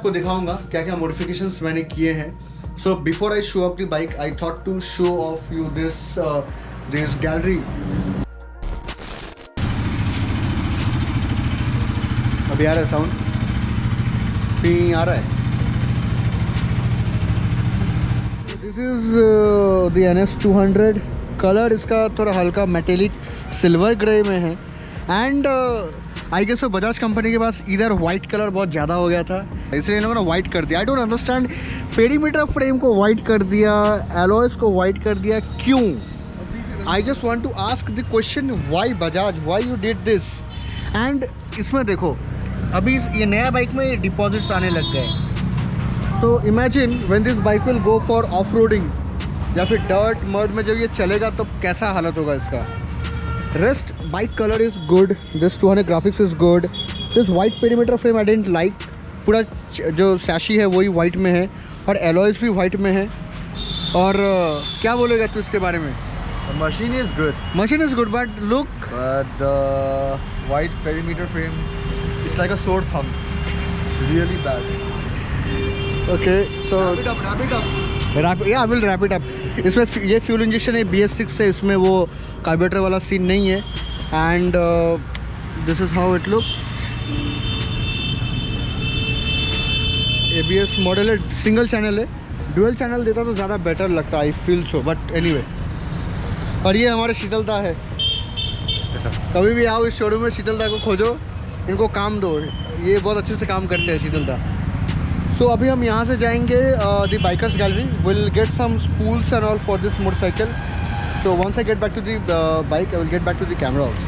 आपको दिखाऊंगा क्या क्या मॉडिफिकेशंस मैंने किए हैं. So before I show up the bike I thought to show off you this gallery. अभी आ रहा है साउंड, पी आ रहा है. This is the NS 200. Colour इसका थोड़ा हल्का मेटेलिक सिल्वर ग्रे में है. And I guess Bajaj company के पास इधर वाइट कलर बहुत ज़्यादा हो गया था, इसलिए इन लोगों ने वाइट कर दिया. I don't understand. Perimeter frame को वाइट कर दिया, एलॉयस को वाइट कर दिया, क्यों? I just want to ask the question, why Bajaj, why you did this? And इसमें देखो अभी ये नया बाइक में डिपॉजिट्स आने लग गए. So imagine when this bike will go for off roading या फिर डर्ट मर्ड में जब ये चलेगा तो कैसा हालत होगा इसका. Rest bike colour is good, this 200 graphics is good. This white perimeter frame I don't like. पूरा जो सैशी है वही वाइट में है और एलॉयस भी वाइट में है. और क्या बोलेगा तू इसके बारे में? Machine is good. Machine is good but look, the white perimeter frame it's like a sore thumb. It's really bad. Okay so wrap it up. I will wrap it up. इसमें ये फ्यूल इंजेक्शन है BS6 से, इसमें वो carburettor वाला scene नहीं है. And this is how it looks. ABS model है, सिंगल चैनल है. डुअल चैनल देता तो ज़्यादा बेटर लगता, I feel so, but anyway. और ये हमारे शीतलता है. कभी भी आओ इस शोरूम में, शीतलता को खोजो, इनको काम दो, ये बहुत अच्छे से काम करते हैं शीतलता. सो अभी हम यहाँ से जाएंगे the bikers gallery. Will get some spools and all for this motorcycle. So once I get back to the bike I will get back to the camera also.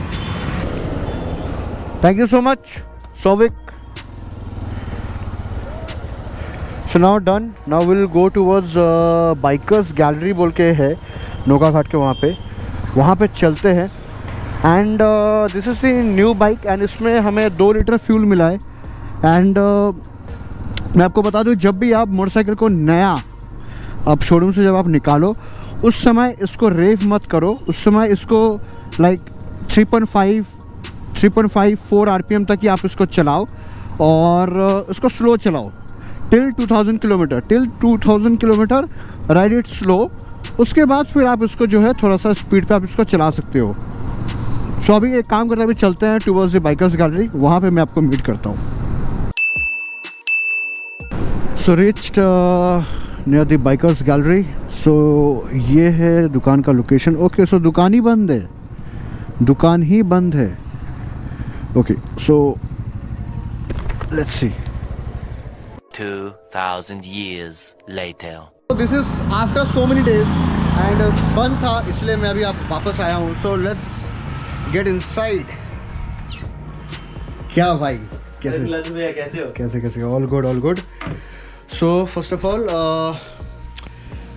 Thank you so much Sovik. So now done. Now will go towards bikers gallery बोल के है नौका घाट के वहाँ पे चलते हैं. And this is the new bike and इसमें हमें 2 लीटर फ्यूल मिला है. एंड मैं आपको बता दूं, जब भी आप मोटरसाइकिल को नया अब शोरूम से जब आप निकालो, उस समय इसको रेव मत करो. उस समय इसको लाइक 3.5-4 RPM तक ही आप इसको चलाओ और इसको स्लो चलाओ till 2000 kilometre. Ride it slow. उसके बाद फिर आप इसको जो है थोड़ा सा स्पीड पे आप इसको चला सकते हो. सो अभी एक काम करते हैं, अभी चलते हैं टूवर्ड्स द बाइकर्स गैलरी, वहाँ पे मैं आपको मीट करता हूँ. So reached near the bikers gallery. So ये है दुकान का लोकेशन. ओके सो दुकान ही बंद है. Okay so let's see. 2000 years later. This is after so many days and बंद था, इसलिए मैं अभी आप वापस आया हूँ. So let's get inside. क्या भाई, कैसे all good. So first of all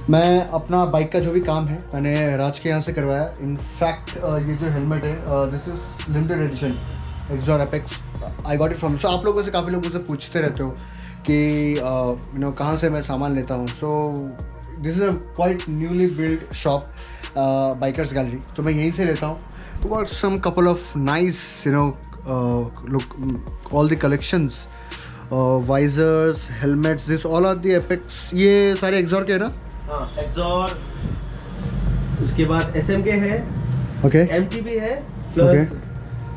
मैं अपना बाइक का जो भी काम है मैंने राज के यहाँ से करवाया. इनफैक्ट ये जो हेलमेट है this is limited edition Axor Apex. I got it from. So आप लोगों से काफ़ी लोग मुझसे पूछते रहते हो कि यू नो कहाँ से मैं सामान लेता हूँ. So this is a quite newly build shop bikers gallery, तो मैं यहीं से लेता हूँ. Got some couple of nice you know look all the collections, visors, helmets, this all are the apex. ये सारे एक्सॉर के है ना? हाँ एक्सॉर. उसके बाद SMK है. ओके. MTB है. प्लस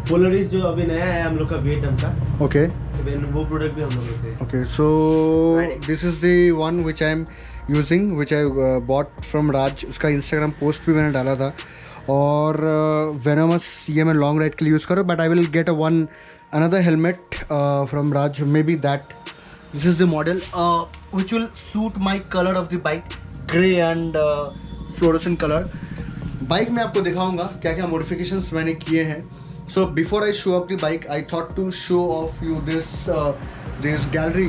पोलरिस जो अभी नया है हम लोग का वियतनाम का. ओके. वो प्रोडक्ट भी हम लोग लेते हैं. Okay so this is the one which I am using, which I bought from Raj. उसका इंस्टाग्राम पोस्ट भी मैंने डाला था. और वेनोमस ये मैं लॉन्ग राइड के लिए यूज़ करूँ, but I will gate another helmet from Raj, maybe that. This is the model which will suit my color of the bike, grey and fluorescent color. Bike में आपको दिखाऊंगा क्या क्या मॉडिफिकेशंस मैंने किए हैं. So before I show up the bike I thought to show off you this gallery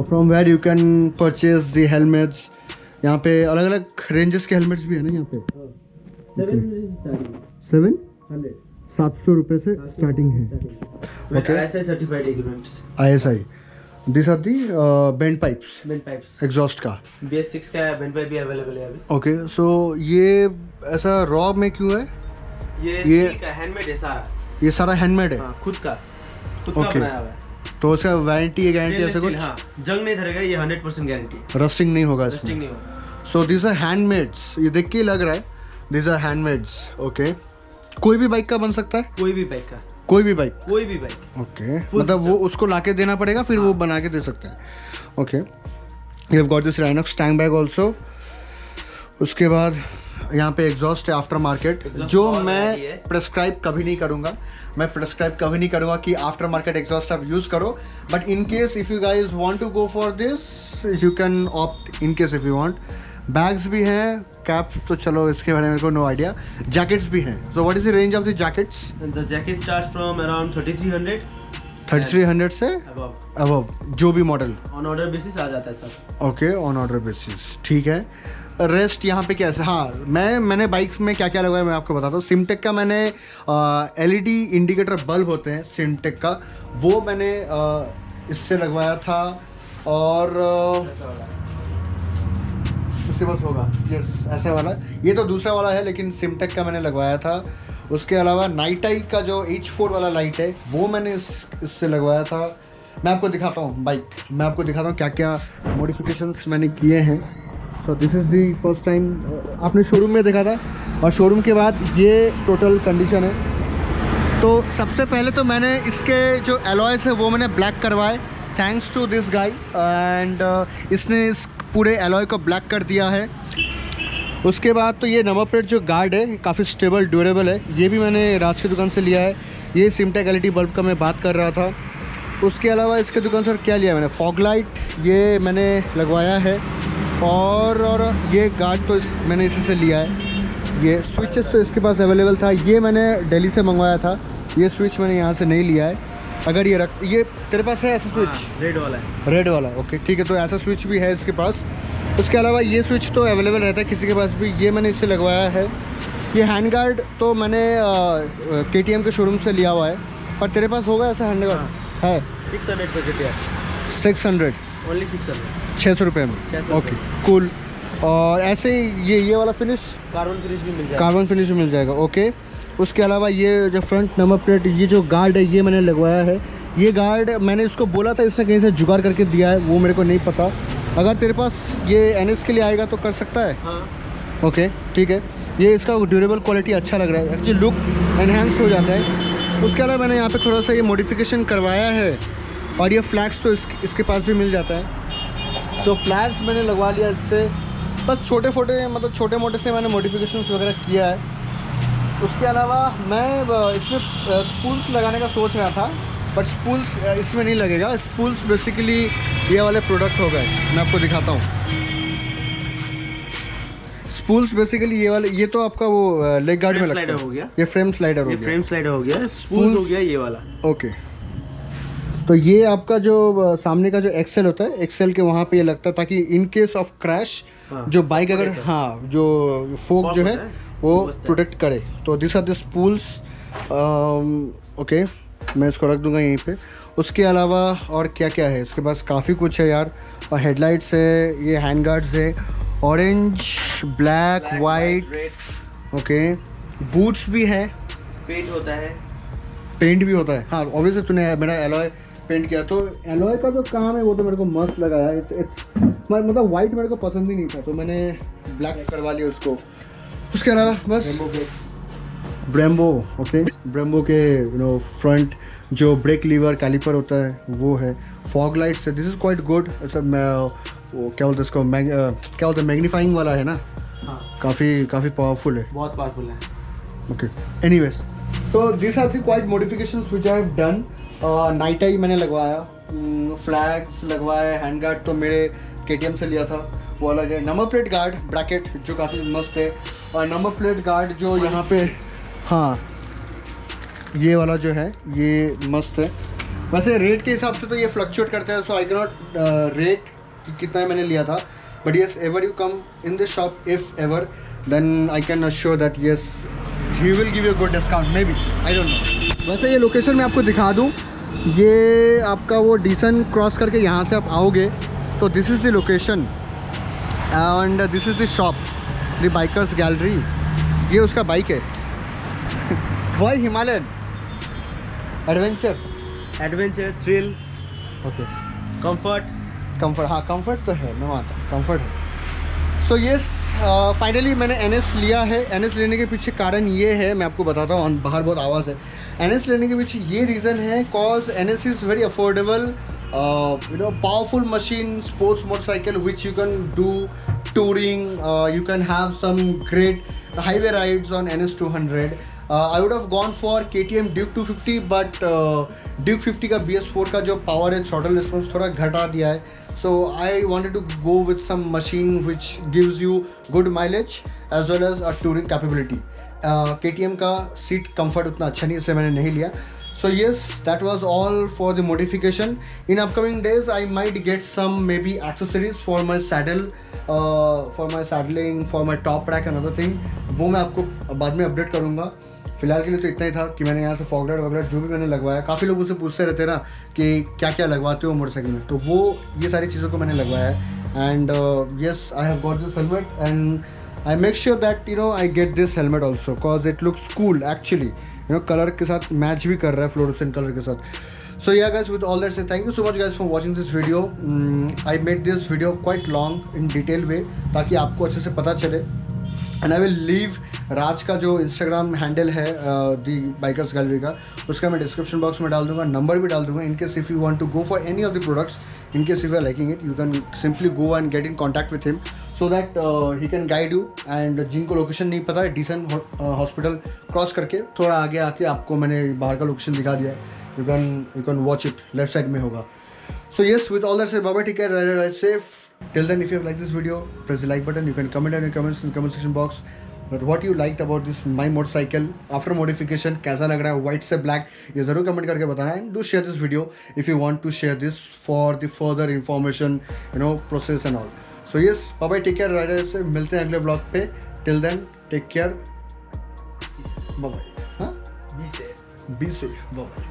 from where you can purchase the helmets. यहाँ पे अलग अलग रेंजेस के हेलमेट्स भी है ना यहाँ पे. 700 रुपये से स्टार्टिंग है. Okay. ISI certified agreements. ISI. This are the bend pipes exhaust का. BS6 का बेंड पाइप भी अवेलेबल है अभी. ओके सो ये ऐसा रॉ में क्यों है? ये का हैंडमेड है सारा. ये सारा हैंडमेड है. खुद का Okay. बनाया हुआ है. तो उसका वारंटी गारंटी ऐसे कुछ हाँ, जंग नहीं धरेगा, ये 100% गारंटी है, रस्टिंग नहीं होगा रस्टिंग इसमें. नहीं होगा. सो दिस आर हैंडमेड्स, ये देख के ही लग रहा है दिस आर हैंडमेड्स. ओके, कोई भी बाइक का बन सकता है, कोई भी बाइक का, कोई भी बाइक. कोई भी बाइक. ओके, मतलब वो उसको लाके देना पड़ेगा, फिर वो बना के दे सकता है. Okay, you have got this Rhinox tank bag also. उसके बाद यहाँ पे एग्जॉस्ट है आफ्टर मार्केट, जो बहुत मैं variety है. प्रेस्क्राइब कभी नहीं करूँगा. मैं प्रेस्क्राइब कभी नहीं करूँगा कि आफ्टर मार्केट एग्जॉस्ट आप यूज़ करो, but in case if you guys want to go for this you can opt in case if you want. Bags भी हैं, कैप्स तो चलो इसके बारे में मेरे को नो आइडिया. जैकेट्स भी हैं. So what is the range of the jackets? The jacket starts from around 3300 3300 से अबव. अबव, जो भी मॉडल. ऑन ऑर्डर बेसिस आ जाता है सब. ओके, ऑन ऑर्डर बेसिस, ठीक है. रेस्ट यहाँ पे कैसे? हाँ, मैंने बाइक्स में क्या क्या लगवाया मैं आपको बताता हूँ. सिमटेक का मैंने एलईडी इंडिकेटर बल्ब होते हैं सिमटेक का, वो मैंने इससे लगवाया था. और उसके पास होगा, यस, ऐसा वाला. ये तो दूसरा वाला है, लेकिन सिमटेक का मैंने लगवाया था. उसके अलावा नाइट आई का जो H4 वाला लाइट है वो मैंने इससे लगवाया था. मैं आपको दिखाता हूँ बाइक, मैं आपको दिखाता हूँ क्या क्या मॉडिफिकेशंस मैंने किए हैं. सो this is the first time. आपने शोरूम में देखा था, और शोरूम के बाद ये टोटल कंडीशन है. तो सबसे पहले तो मैंने इसके जो एलॉयस है वो मैंने ब्लैक करवाए, thanks to this guy. And इसने इस पूरे एलॉय को ब्लैक कर दिया है. उसके बाद तो ये नंबर प्लेट जो गार्ड है काफ़ी स्टेबल ड्यूरेबल है. ये भी मैंने राज की दुकान से लिया है. ये सिमटेक एलईडी बल्ब का मैं बात कर रहा था. उसके अलावा इसके दुकान से क्या लिया मैंने? फॉग लाइट ये मैंने लगवाया है. और ये गार्ड तो मैंने इसी से लिया है. ये स्विचेस तो इसके पास अवेलेबल था, ये मैंने दिल्ली से मंगवाया था. ये स्विच मैंने यहाँ से नहीं लिया है. अगर ये तेरे पास है ऐसा स्विच? रेड वाला है. रेड वाला, ओके ठीक है. तो ऐसा स्विच भी है इसके पास. उसके अलावा ये स्विच तो अवेलेबल रहता है किसी के पास भी, ये मैंने इससे लगवाया है. ये हैंड गार्ड तो मैंने KTM के शोरूम से लिया हुआ है. पर तेरे पास होगा ऐसा हैंड गार्ड? है 600 per kit. 600, ओनली 600. 600 रुपये में. 600 ओके, कूल. और ऐसे ही ये वाला फिनिश, कार्बन फिनिश भी मिल जाएगा. कार्बन फिनिश भी मिल जाएगा. ओके. उसके अलावा ये जो फ्रंट नंबर प्लेट, ये जो गार्ड है ये मैंने लगवाया है. ये गार्ड मैंने इसको बोला था, इसने कहीं से जुगाड़ करके दिया है, वो मेरे को नहीं पता. अगर तेरे पास ये NS के लिए आएगा तो कर सकता है. हाँ. ओके ठीक है. ये इसका ड्यूरेबल क्वालिटी अच्छा लग रहा है, एक्चुअली लुक एनहेंस हो जाता है. उसके अलावा मैंने यहाँ पे थोड़ा सा ये मॉडिफिकेशन करवाया है. और ये फ्लैग्स तो इसके पास भी मिल जाता है. तो फ्लैग्स मैंने लगवा लिया इससे. बस छोटे मोटे से मैंने मॉडिफिकेशंस वगैरह किया है. उसके अलावा मैं इसमें स्पूल्स लगाने का सोच रहा था, बट स्पूल्स इसमें नहीं लगेगा. स्पूल्स बेसिकली ये वाले प्रोडक्ट हो गए, मैं आपको दिखाता हूँ. स्पूल्स बेसिकली ये वाले, ये तो आपका वो लेग गार्ड में लगता है. हो गया. ये फ्रेम स्लाइडर हो ये गया. फ्रेम स्लाइडर हो गया. स्पूल्स हो गया ये वाला. ओके. तो ये आपका जो सामने का जो एक्सेल होता है, एक्सेल के वहाँ पे ये लगता है ताकि इन केस ऑफ क्रैश जो बाइक अगर जो फोक जो है वो प्रोटेक्ट करे. तो this are the spools. Okay, मैं इसको रख दूंगा यहीं पे. उसके अलावा और क्या क्या है इसके पास? काफ़ी कुछ है यार. और हेडलाइट्स है, ये हैंड गार्ड्स है, orange, black, white. Okay. Boots भी है. पेंट होता है. पेंट भी होता है. हाँ, ऑब्वियसली तूने मेरा एलॉय पेंट किया, तो एलॉय का जो काम है वो तो मेरे को मस्त लगा है. मतलब वाइट मेरे को पसंद ही नहीं था, तो मैंने ब्लैक करवा लिया उसको. उसके अलावा बस ब्रेम्बो. ओके, ब्रेम्बो के फ्रंट जो ब्रेक लीवर कैलिपर होता है वो है. फॉग लाइट्स है. This is quite good. अच्छा, वो क्या बोलते हैं इसको, क्या बोलते हैं, मैग्नीफाइंग वाला है ना. हाँ. काफ़ी पावरफुल है. बहुत पावरफुल है. Okay. Anyways, so this are the quite modifications which I have done. Night I मैंने लगवाया, फ्लैग्स लगवाए, हैंड गार्ड तो मेरे KTM से लिया था, वो अलग है. नंबर प्लेट गार्ड ब्रैकेट जो काफ़ी मस्त है. और नंबर प्लेट गार्ड जो यहाँ पे, हाँ, ये वाला जो है ये मस्त है. वैसे रेट के हिसाब से तो ये फ्लक्चुएट करता है, so I can not rate कितना मैंने लिया था. But yes, ever you come in this shop, if ever, then I can assure that yes he will give you good discount, maybe, I don't know. वैसे ये location मैं आपको दिखा दूँ. ये आपका वो डीसन क्रॉस करके यहाँ से आप आओगे तो this is the location and this is the shop, the bikers gallery. ये उसका बाइक है. वही Himalayan adventure thrill okay Comfort. Comfort, हाँ कंफर्ट तो है, मैं मानता हूँ कंफर्ट है. सो येस, फाइनली मैंने NS लिया है. NS लेने के पीछे कारण ये है, मैं आपको बताता हूँ, बाहर बहुत आवाज़ है. NS लेने के पीछे ये रीज़न है cause NS is very affordable, powerful machine, sports motorcycle which you can do touring, you can have some great highway rides on NS 200. I would have gone for KTM Duke 250, but Duke 50 का BS4 का जो power है, throttle response थोड़ा घटा दिया है. So I wanted to go with some machine which gives you good mileage as well as a touring capability. KTM का seat comfort उतना अच्छा नहीं, इसलिए मैंने नहीं लिया. So yes, that was all for the modification. In upcoming days, I might get some maybe accessories for my saddle, for my saddling, for my top rack and other thing. वो मैं आपको बाद में अपडेट करूँगा. फिलहाल के लिए तो इतना ही था कि मैंने यहाँ से फॉग लाइट वगैरह जो भी मैंने लगवाया, काफ़ी लोग उससे पूछते रहते हैं ना कि क्या क्या लगवाते हो मोटरसाइकिल में, तो वो ये सारी चीज़ों को मैंने लगवाया है. And yes, I have got this helmet and I make sure that I get this helmet also cause it looks cool actually. Colour के साथ मैच भी कर रहा है, फ्लोरोसेंट कलर के साथ. So yeah guys, with all that said, thank you so much guys for watching this video. I made this video quite long in detail way ताकि आपको अच्छे से पता चले. And I will leave राज का जो इंस्टाग्राम हैंडल है दी bikers gallery का, उसका मैं डिस्क्रिप्शन बॉक्स में डाल दूंगा, नंबर भी डाल दूंगा. In case if you want to go for any of the products, in case if you are liking it, you can simply go and get in contact with him so that he can guide you. And जिनको location नहीं पता है, decent hospital cross करके थोड़ा आगे आके आपको मैंने बाहर का लोकेशन दिखा दिया है. You can watch it, left side में होगा. So yes, with all that said, bye bye, take care, ride safe. Till then, if you have liked this video, press the like button. You can comment down in the comments in the comment section box that what you liked about this my motorcycle after modification. कैसा लग रहा है white से black, ये ज़रूर comment करके बताना. And do share this video if you want to share this for the further information, process and all. So yes, bye bye, take care, ride safe. मिलते हैं अगले vlog पे. Till then, take care. Bye bye. हाँ? Be safe. Be safe. Bye bye.